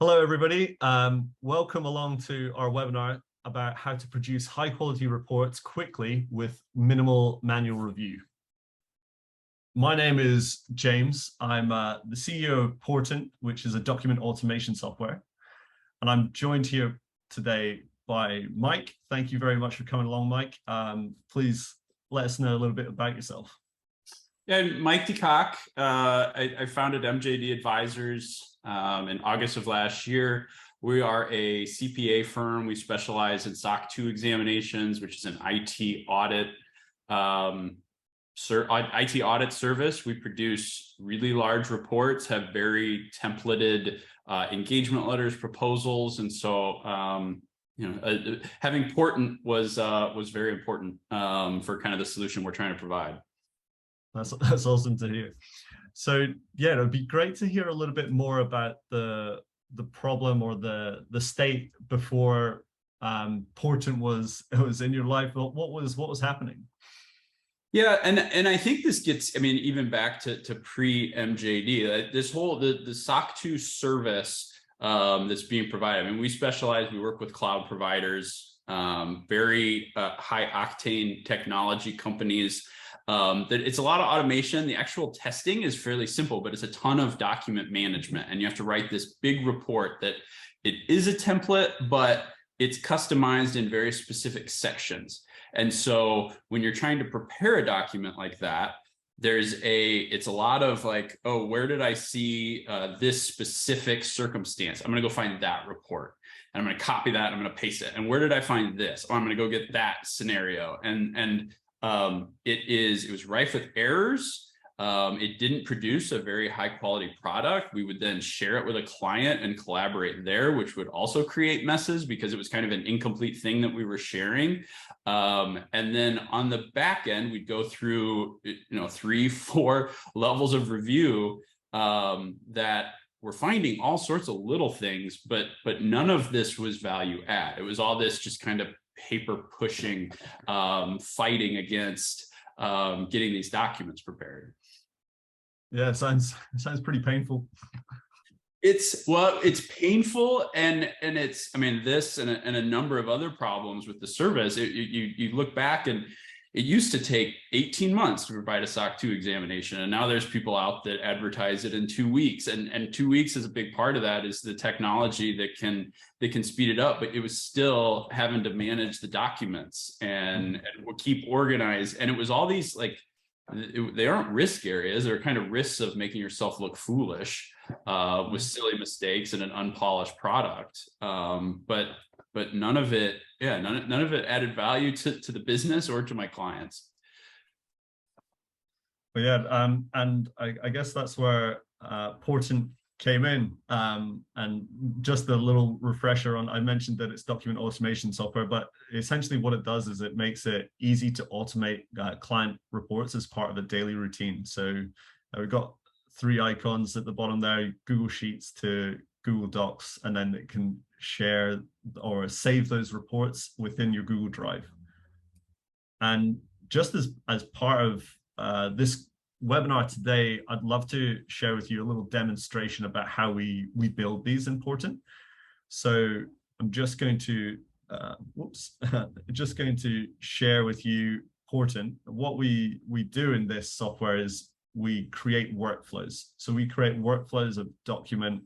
Hello, everybody. Welcome along to our webinar about how to produce high-quality reports quickly with minimal manual review. My name is James. I'm the CEO of Portant, which is a document automation software. And I'm joined here today by Mike. Thank you very much for coming along, Mike. Please let us know a little bit about yourself. Yeah, Mike DeKock. I founded MJD Advisors in August of last year. We are a CPA firm. We specialize in SOC 2 examinations, which is an IT audit service. We produce really large reports, have very templated engagement letters, proposals, and so having Portant was very important for kind of the solution we're trying to provide. That's awesome to hear. So yeah, it would be great to hear a little bit more about the problem or the state before Portant was in your life. What was happening? Yeah, and I think this gets, even back to pre-MJD, this whole the SOC 2 service that's being provided. We specialize, we work with cloud providers, very high octane technology companies. That it's a lot of automation. The actual testing is fairly simple, but it's a ton of document management, and you have to write this big report that it is a template, but it's customized in very specific sections. And so when you're trying to prepare a document like that, it's a lot of like, oh, where did I see this specific circumstance? I'm going to go find that report, and I'm going to copy that. I'm going to paste it. And where did I find this? Oh, I'm going to go get that scenario. And it was rife with errors. It didn't produce a very high quality product. We would then share it with a client and collaborate there, which would also create messes because it was kind of an incomplete thing that we were sharing. And then on the back end, we'd go through 3-4 levels of review that we're finding all sorts of little things, but none of this was value add. It was all this just kind of paper pushing, fighting against getting these documents prepared. Yeah, it sounds pretty painful. It's painful, and it's this and a number of other problems with the service. You look back, and it used to take 18 months to provide a SOC 2 examination, and now there's people out that advertise it in 2 weeks, and 2 weeks is a big part of that is the technology that can speed it up, but it was still having to manage the documents and keep organized, and it was all these they aren't risk areas. They're kind of risks of making yourself look foolish with silly mistakes and an unpolished product. But none of it added value to the business or to my clients. But yeah, and I guess that's where Portant came in. And just a little refresher on, I mentioned that it's document automation software, but essentially what it does is it makes it easy to automate client reports as part of a daily routine. So we've got 3 icons at the bottom there, Google Sheets to Google Docs, and then it can share or save those reports within your Google Drive. And just as part of this webinar today, I'd love to share with you a little demonstration about how we build these in Portant. So I'm just going to share with you Portant. What we do in this software is we create workflows. So we create workflows of document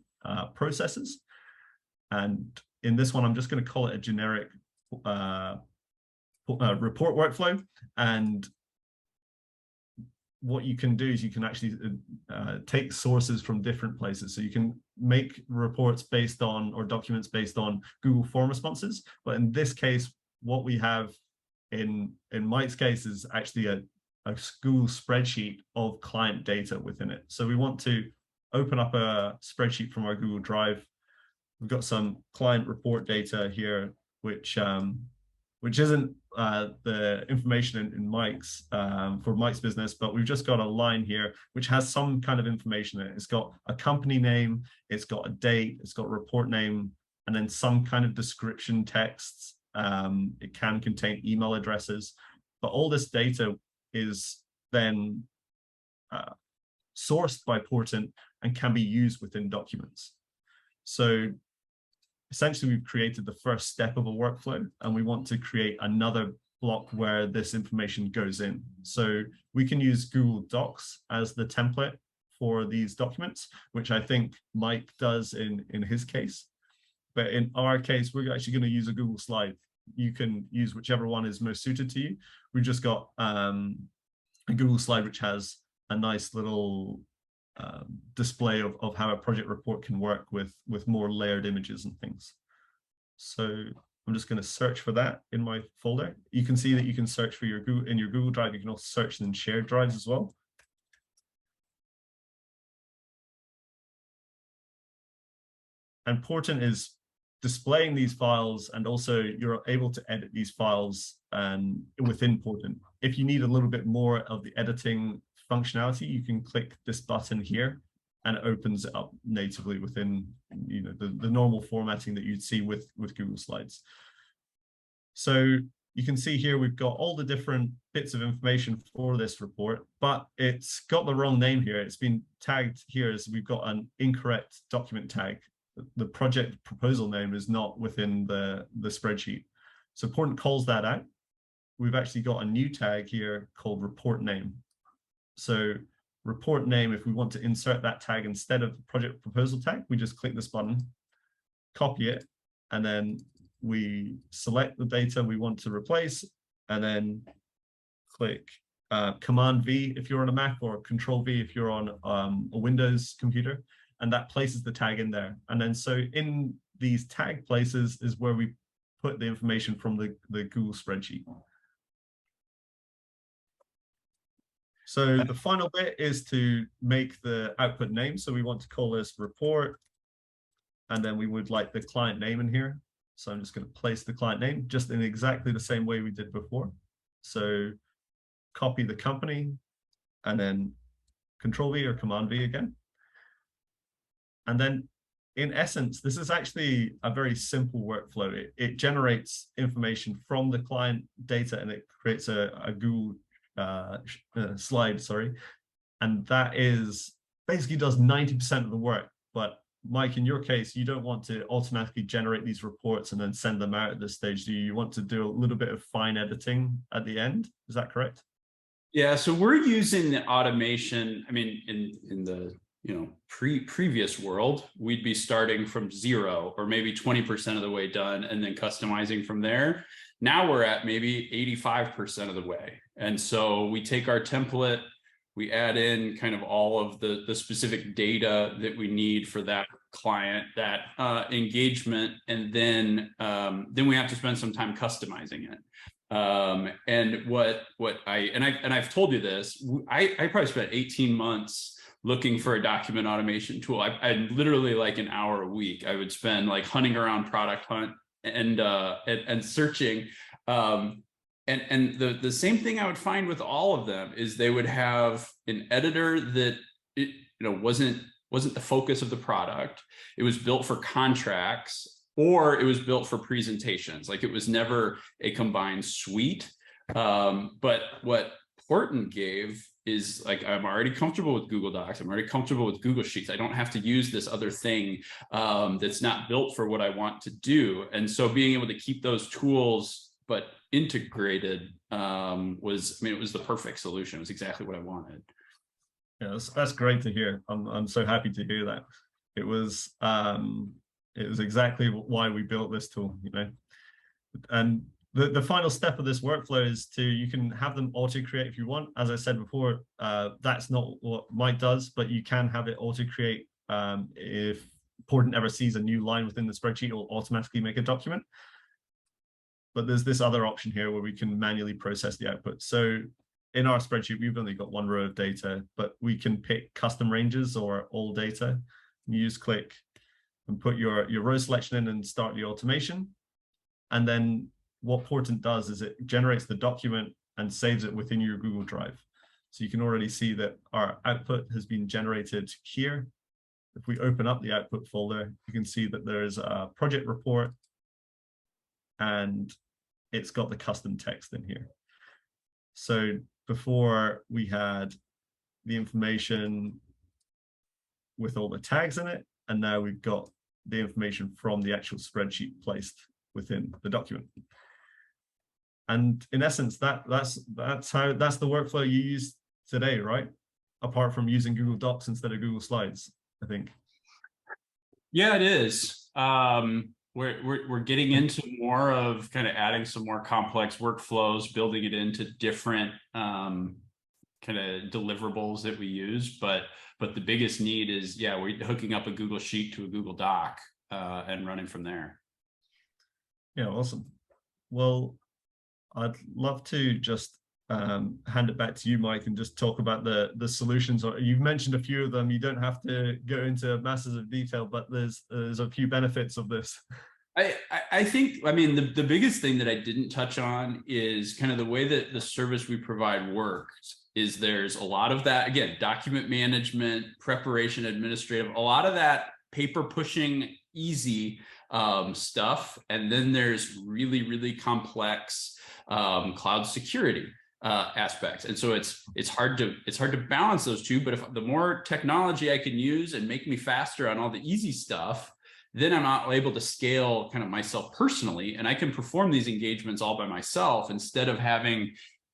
processes. And in this one, I'm just going to call it a generic report workflow. And what you can do is you can actually take sources from different places. So you can make reports based on, or documents based on, Google form responses. But in this case, what we have in Mike's case is actually a Google spreadsheet of client data within it. So we want to open up a spreadsheet from our Google Drive. We've got some client report data here, which isn't the information in Mike's for Mike's business, but we've just got a line here which has some kind of information in it. It's got a company name, it's got a date, it's got a report name, and then some kind of description texts. It can contain email addresses, but all this data is then sourced by Portant and can be used within documents. So essentially, we've created the first step of a workflow, and we want to create another block where this information goes in. So we can use Google Docs as the template for these documents, which I think Mike does in his case. But in our case, we're actually going to use a Google slide. You can use whichever one is most suited to you. We've just got a Google slide which has a nice little display of how a project report can work with more layered images and things. So I'm just going to search for that in my folder. You can see that you can search for your Google Drive. You can also search in shared drives as well. And Portant is displaying these files, and also you're able to edit these files within Portant. If you need a little bit more of the editing functionality, you can click this button here, and it opens it up natively within the normal formatting that you'd see with Google Slides. So you can see here we've got all the different bits of information for this report, but it's got the wrong name here. It's been tagged here as we've got an incorrect document tag. The project proposal name is not within the spreadsheet. So Portant calls that out. We've actually got a new tag here called report name. So report name, if we want to insert that tag instead of the project proposal tag, we just click this button, copy it, and then we select the data we want to replace, and then click Command V if you're on a Mac, or Control V if you're on a Windows computer. And that places the tag in there. And then so in these tag places is where we put the information from the Google spreadsheet. So the final bit is to make the output name. So we want to call this report, and then we would like the client name in here. So I'm just going to place the client name just in exactly the same way we did before. So copy the company, and then Control V or Command V again. And then in essence, this is actually a very simple workflow. It generates information from the client data, and it creates a Google slide, and that is basically does 90% of the work. But Mike, in your case, you don't want to automatically generate these reports and then send them out at this stage, do you? You want to do a little bit of fine editing at the end. Is that correct? Yeah, so we're using the automation. I mean, in the previous world, we'd be starting from 0 or maybe 20% of the way done and then customizing from there. Now we're at maybe 85% of the way. And so we take our template, we add in kind of all of the specific data that we need for that client, that engagement, and then we have to spend some time customizing it. And I've told you this, I probably spent 18 months looking for a document automation tool. I literally, like an hour a week, I would spend like hunting around Product Hunt and searching. And the same thing I would find with all of them is they would have an editor that wasn't the focus of the product. It was built for contracts, or it was built for presentations. Like, it was never a combined suite. But what Portant gave is, like, I'm already comfortable with Google Docs. I'm already comfortable with Google Sheets. I don't have to use this other thing that's not built for what I want to do. And so being able to keep those tools but integrated it was the perfect solution. It was exactly what I wanted. Yeah, that's great to hear. I'm so happy to hear that. It was exactly why we built this tool, And the final step of this workflow is you can have them auto-create if you want. As I said before, that's not what Mike does, but you can have it auto-create. If Portant ever sees a new line within the spreadsheet, it will automatically make a document. But there's this other option here where we can manually process the output. So in our spreadsheet, we've only got one row of data, but we can pick custom ranges or all data. You just click and put your row selection in and start the automation. And then what Portant does is it generates the document and saves it within your Google Drive. So you can already see that our output has been generated here. If we open up the output folder, you can see that there's a project report, and it's got the custom text in here. So before we had the information with all the tags in it, and now we've got the information from the actual spreadsheet placed within the document. And in essence, that's the workflow you use today, right? Apart from using Google Docs instead of Google Slides, I think. Yeah, it is. We're getting into more of kind of adding some more complex workflows, building it into different kind of deliverables that we use. But the biggest need is, yeah, we're hooking up a Google Sheet to a Google Doc and running from there. Yeah, awesome. Well, I'd love to just hand it back to you, Mike, and just talk about the solutions. You've mentioned a few of them. You don't have to go into masses of detail, but there's a few benefits of this. I think, I mean, the biggest thing that I didn't touch on is kind of the way that the service we provide works. Is there's a lot of that, again, document management, preparation, administrative, a lot of that paper pushing easy stuff. And then there's really, really complex cloud security aspects. And so it's hard to balance those two. But if the more technology I can use and make me faster on all the easy stuff, then I'm not able to scale kind of myself personally, and I can perform these engagements all by myself instead of having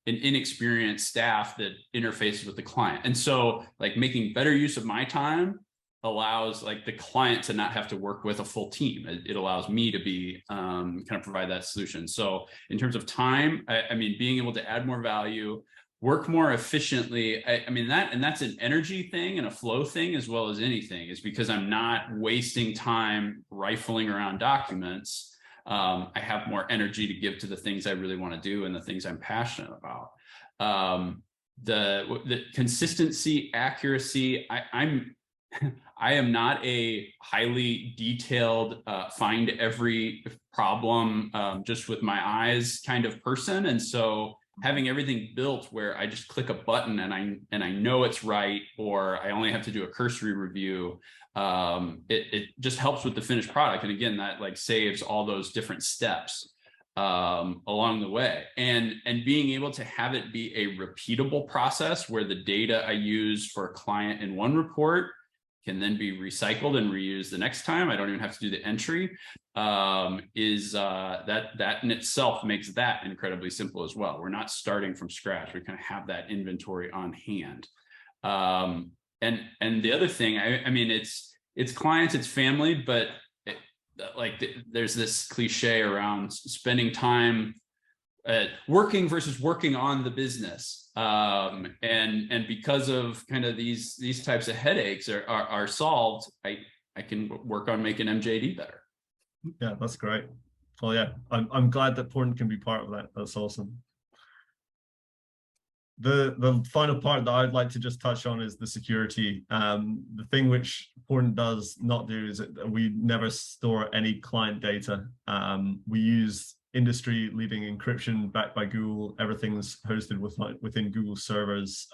an inexperienced staff that interfaces with the client. And so like making better use of my time allows like the client to not have to work with a full team. It allows me to be kind of provide that solution. So in terms of time, I mean, being able to add more value, work more efficiently. I mean, that's an energy thing and a flow thing as well as anything, is because I'm not wasting time rifling around documents. I have more energy to give to the things I really want to do and the things I'm passionate about. The consistency, accuracy, I am not a highly detailed, find every problem just with my eyes kind of person. And so having everything built where I just click a button and I know it's right, or I only have to do a cursory review, it just helps with the finished product. And again, that like saves all those different steps along the way, and being able to have it be a repeatable process where the data I use for a client in one report can then be recycled and reused the next time. I don't even have to do the entry. That in itself makes that incredibly simple as well. We're not starting from scratch. We kind of have that inventory on hand. And the other thing, I mean, it's clients, it's family, but there's this cliche around spending time working versus working on the business. And because of kind of these types of headaches are solved, I can work on making MJD better. Yeah, that's great. Well, yeah, I'm glad that Portant can be part of that. That's awesome. The final part that I'd like to just touch on is the security. The thing which Portant does not do is that we never store any client data. We use industry-leading encryption backed by Google. Everything's hosted within Google servers.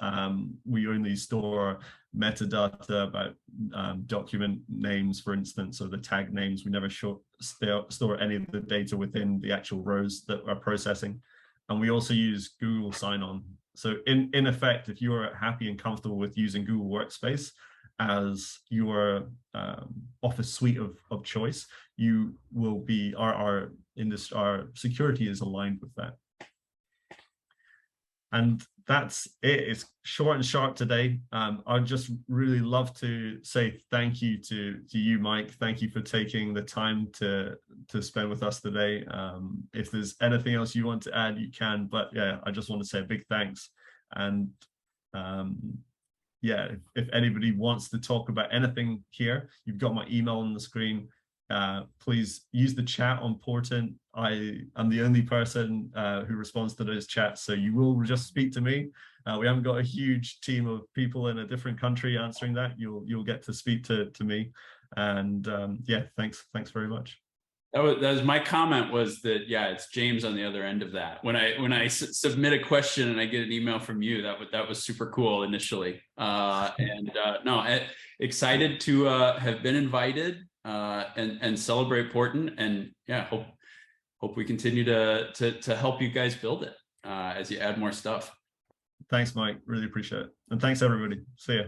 We only store metadata about document names, for instance, or the tag names. We never store any of the data within the actual rows that we're processing. And we also use Google sign-on. So in effect, if you're happy and comfortable with using Google Workspace as your office suite of choice, you will be, our security is aligned with that. And that's it. It's short and sharp today. I'd just really love to say thank you to you, Mike. Thank you for taking the time to spend with us today. If there's anything else you want to add, you can. But yeah, I just want to say a big thanks. And yeah, if anybody wants to talk about anything here, you've got my email on the screen. Please use the chat on Portant. I am the only person who responds to those chats, so you will just speak to me. We haven't got a huge team of people in a different country answering that. You'll get to speak to me. And yeah, thanks very much. That was my comment, was that, yeah, it's James on the other end of that. When I submit a question and I get an email from you, that was super cool initially. No, excited to have been invited and celebrate Portant, and yeah, hope we continue to help you guys build it as you add more stuff. Thanks, Mike. Really appreciate it. And thanks, everybody. See ya.